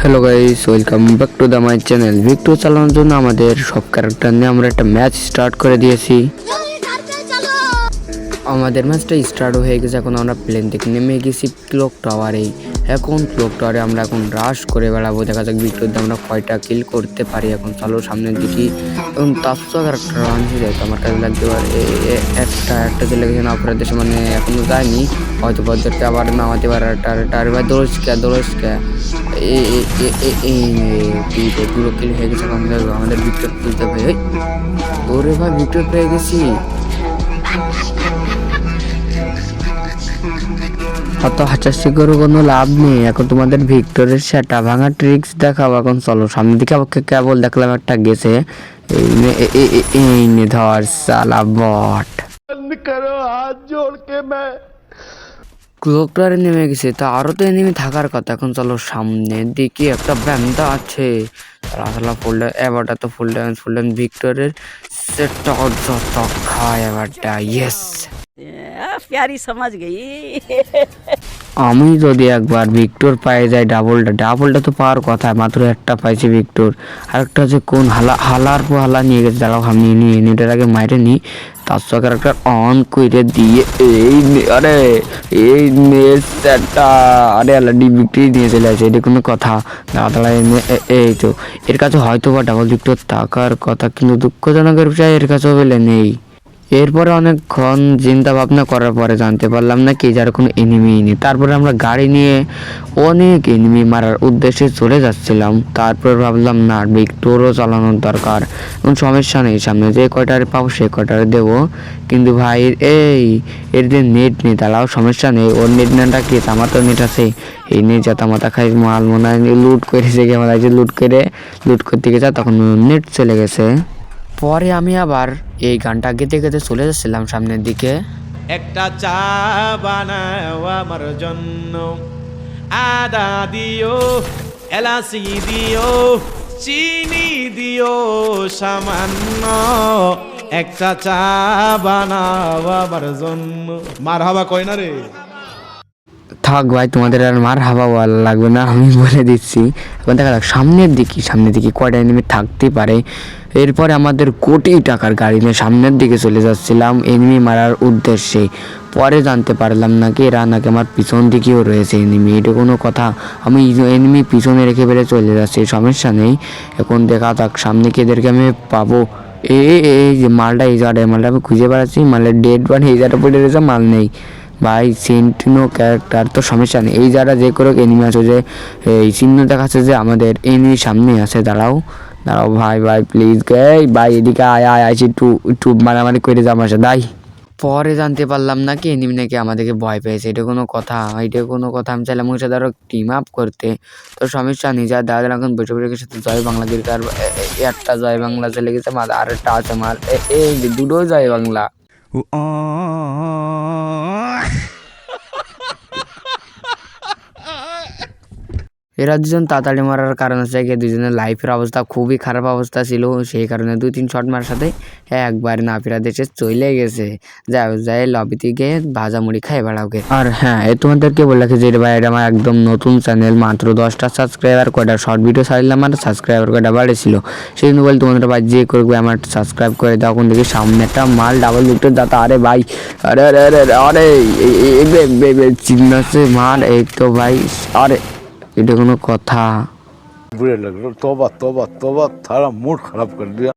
Hello guys, welcome back to the my channel. Victor চালানোর জন্য আমাদের সব ক্যারেক্টার নিয়ে আমরা একটা ম্যাচ স্টার্ট করে দিয়েছি। আমাদের ম্যাচটা স্টার্ট হয়ে গেছে। এখন আমরা প্লেন থেকে নেমে গেছি ক্লক টাওয়ারে। এখন ক্লক টাওয়ারে আমরা এখন রাশ করে বেড়াবো, দেখা যাক ভিক্টর দিয়ে আমরা কয়টা কিল করতে পারি। এখন চলো সামনের দিকে। এবং তারশো ক্যারেক্টার আনছি যাই তো আমার কাছে লাগতে পারে একটা চলে গেছে না অপরাধ দেশে, মানে এখনো যায়নি, হয়তো পদ্ধতি আবার নামাতে পারে। টার ভাই দোলসকা পুরো কিল হয়ে গেছে। আমাদের ভিক্টর তুলতে হবে। ওরে ভাই ভিক্টর পেয়ে গেছি। অত হাঁচাচ্ছি করে কোনো লাভ নেই। এখন তোমাদের ভিক্টরের সেটা ভাঙা ট্রিক্স দেখাবো। এখন চলো সামনের দিকে। আমাকে কেবল দেখলাম একটা গেছে, এই নে ধর সালা বট। ক্লকটারে নেমে গেছে, তা আরো তো এনিমি থাকার কথা। এখন চলো সামনের দিকে একটা ব্যান্ডা আছে। ফুল এবারটা তো ফুল ড্যামেজ ভিক্টরের সেটটা খায় এবারটা। ইয়েস, प्यारी समझ गई। আমি যদি একবার ভিক্টর পাই যাই ডাবলটা তো পাওয়ার কথা, মাত্র একটা পাইছি ভিক্টর। আরেকটা হচ্ছে কোন হালার পর হালা নিয়ে গেছে। দাঁড়াও আমি নিয়ে এটার আগে মাইরে নি। তার সঙ্গে একটা অন করে দিয়ে আরে এই নেটটা আরে আলাদা ভিক্টরি নিয়ে চলে আসে, এটা কোনো কথা? দাঁড়া এই তো এর কাছে হয়তো বা ডাবল ভিক্টর থাকার কথা, কিন্তু দুঃখজনকের বিষয় এর কাছেও বলে নেই। এরপরে অনেকক্ষণ চিন্তা ভাবনা করার পরে জানতে পারলাম না কি যার কোনো এনিমি নেই। তারপরে আমরা গাড়ি নিয়ে অনেক এনিমি মারার উদ্দেশ্যে চলে যাচ্ছিলাম। তারপর ভাবলাম না, ভিক্টরও চালানোর দরকার। কোনো সমস্যা নেই, সামনে যে কয়টারে পাবো সে কয়টারে দেবো। কিন্তু ভাই এর যে নেট নেই, তারাও সমস্যা নেই। ওর নেট নেটা কি, আমার তো নেট আছে। এই নেট যাতা মাথা খাই মাল মনে হয় লুট করেছে, কেমন আছে লুট করতে গেছে, তখন নেট চলে গেছে। পরে আমি আবার এই গানটা গেতে গেতে চলে যাচ্ছিলাম সামনের দিকে। একটা চা বানাও আমার জন্য, আদা দিও, এলাচি দিও, চিনি দিও সামান্য, একটা চা বানাও আমার জন্য। মার হাবা কয় না রে। থাক ভাই, তোমাদের আর মার হাওয়া বলা লাগবে না, আমি বলে দিচ্ছি। এখন দেখা যাক সামনের দিকে কয়টা এনিমি থাকতে পারে। এরপরে আমাদের কোটি টাকার গাড়ি নিয়ে সামনের দিকে চলে যাচ্ছিলাম এনিমি মারার উদ্দেশ্যে। পরে জানতে পারলাম নাকি এরা নাকি আমার পিছন দিকেও রয়েছে এনিমি। এটা কোনো কথা? আমি এনিমি পিছনে রেখে বেড়ে চলে যাচ্ছি, সমস্যা নেই। এখন দেখা যাক সামনে কি এদেরকে আমি পাবো। এই যে মালটা, এই জায়গাটা মালটা আমি খুঁজে বেড়াচ্ছি। মালের ডেড বান এই জায়গাটা পড়ে রয়েছে, মাল নেই ভাই। সেন্টিনো ক্যারেক্টার তো সমস্যা নেই। এই যারা যে করে এনিমি আছে, যে এই চিহ্ন দেখাচ্ছে যে আমাদের এনিমি সামনে আছে। দাঁড়াও ভাই প্লিজ ভাই এদিকে আইছি, একটু মারামারি করে যা আমার সাথে। পরে জানতে পারলাম নাকি এনিমি নাকি আমাদেরকে ভয় পেয়েছে। এটা কোনো কথা? আমি চাইলাম ওর সাথে আরো টিম আপ করতে, তো সমস্যা নেই। যা দাদা এখন বসে বসে সাথে জয় বাংলা দিকে, আর একটা জয় বাংলা চলে গেছে, আর একটা আছে মার এই যে দুটো জয় বাংলা। এরা দুজন তাড়াতাড়ি মারার কারণ হচ্ছে গিয়ে দুজনের লাইফের অবস্থা খুবই খারাপ অবস্থা ছিল, সেই কারণে 2-3 শট মারার সাথে একবার না ফেরা দেশে চলে গেছে। যাই লবিতে গিয়ে ভাজা মুড়ি খাই বেড়াওকে। আর হ্যাঁ, তোমাদেরকে বলে রাখি যে ভাই এটা আমার একদম নতুন চ্যানেল, মাত্র 10টা সাবস্ক্রাইবার, কয়টা শর্ট ভিডিও ছাড়লাম, আমার সাবস্ক্রাইবার কয়টা বাড়েছিল। সেই জন্য বলি তোমাদের ভাই যে করবে আমার সাবস্ক্রাইব করে দাও। এখন দেখি সামনে একটা মাল ডাবল ভিক্টর দাতা। আরে ভাই আরে আরে আরে আরে চিন্নাছে মার, এই তো ভাই। আরে এটা কোনো কথা? बुरे लग रहे। तौबा तौबा तौबा, थारा मूड खराब कर दिया।